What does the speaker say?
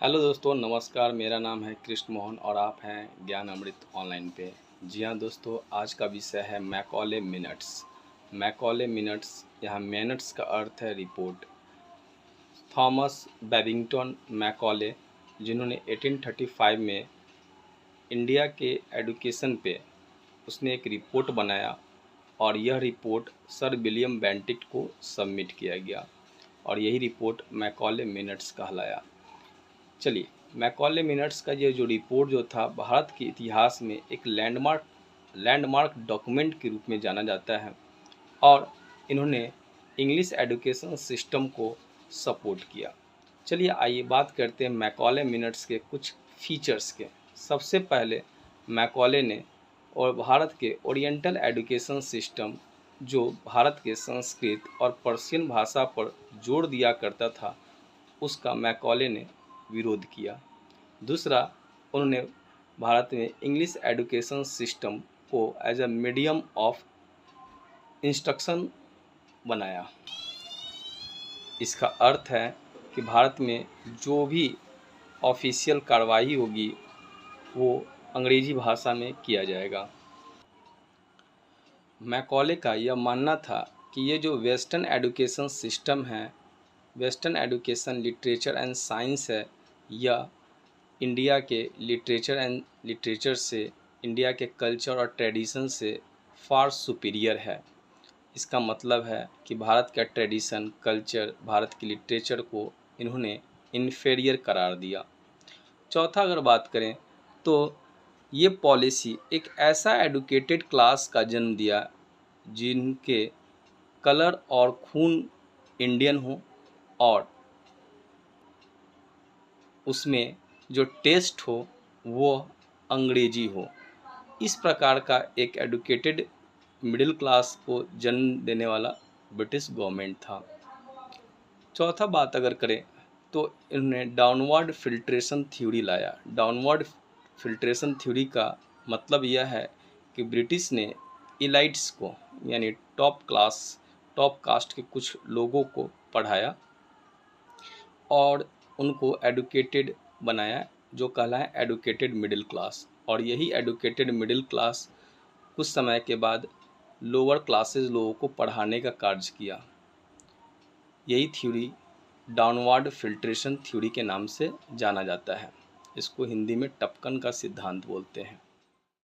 Hello दोस्तों, नमस्कार। मेरा नाम है कृष्ण मोहन और आप हैं ज्ञान अमृत ऑनलाइन पे। जी हाँ दोस्तों, आज का विषय है मैकॉले मिनट्स। मैकॉले मिनट्स, यहाँ मिनट्स का अर्थ है रिपोर्ट। थॉमस बेबिंगटन मैकॉले, जिन्होंने 1835 में इंडिया के एडुकेशन पे उसने एक रिपोर्ट बनाया और यह रिपोर्ट सर विलियम बेंटिक को सबमिट किया गया और यही रिपोर्ट मैकॉले मिनट्स कहलाया। चलिए, मैकॉले मिनट्स का ये जो रिपोर्ट जो था, भारत के इतिहास में एक लैंडमार्क डॉक्यूमेंट के रूप में जाना जाता है और इन्होंने इंग्लिश एजुकेशन सिस्टम को सपोर्ट किया। चलिए आइए बात करते हैं मैकॉले मिनट्स के कुछ फीचर्स के। सबसे पहले मैकॉले ने और भारत के ओरिएंटल एजुकेशन सिस्टम, जो भारत के संस्कृत और पर्शियन भाषा पर जोर दिया करता था, उसका मैकॉले ने विरोध किया। दूसरा, उन्होंने भारत में इंग्लिश एजुकेशन सिस्टम को as a medium of instruction बनाया। इसका अर्थ है कि भारत में जो भी ऑफिशियल कार्रवाई होगी वो अंग्रेजी भाषा में किया जाएगा। मैकॉले का यह मानना था कि ये जो वेस्टर्न एजुकेशन सिस्टम है, western education literature and science है, यह इंडिया के लिटरेचर से, इंडिया के कल्चर और ट्रेडिशन से फार सुपीरियर है। इसका मतलब है कि भारत का ट्रेडिशन, कल्चर, भारत की लिटरेचर को इन्होंने इन्फेरियर करार दिया। चौथा, अगर बात करें तो ये पॉलिसी एक ऐसा एडुकेटेड क्लास का जन्म दिया जिनके कलर और खून इंडियन हो और उसमें जो टेस्ट हो वो अंग्रेजी हो। इस प्रकार का एक एडुकेटेड मिडिल क्लास को जन्म देने वाला ब्रिटिश गवर्नमेंट था। चौथा बात अगर करें तो इन्होंने डाउनवर्ड फिल्ट्रेशन थ्योरी लाया। डाउनवर्ड फिल्ट्रेशन थ्योरी का मतलब यह है कि ब्रिटिश ने इलाइट्स को, यानी टॉप कास्ट के कुछ लोगों को पढ़ाया और उनको एडुकेटेड बनाया, जो कहलाए एडुकेटेड मिडिल क्लास। और यही एडुकेटेड मिडिल क्लास कुछ समय के बाद लोअर क्लासेस लोगों को पढ़ाने का कार्य किया। यही थ्योरी डाउनवर्ड फिल्ट्रेशन थ्योरी के नाम से जाना जाता है। इसको हिंदी में टपकन का सिद्धांत बोलते हैं।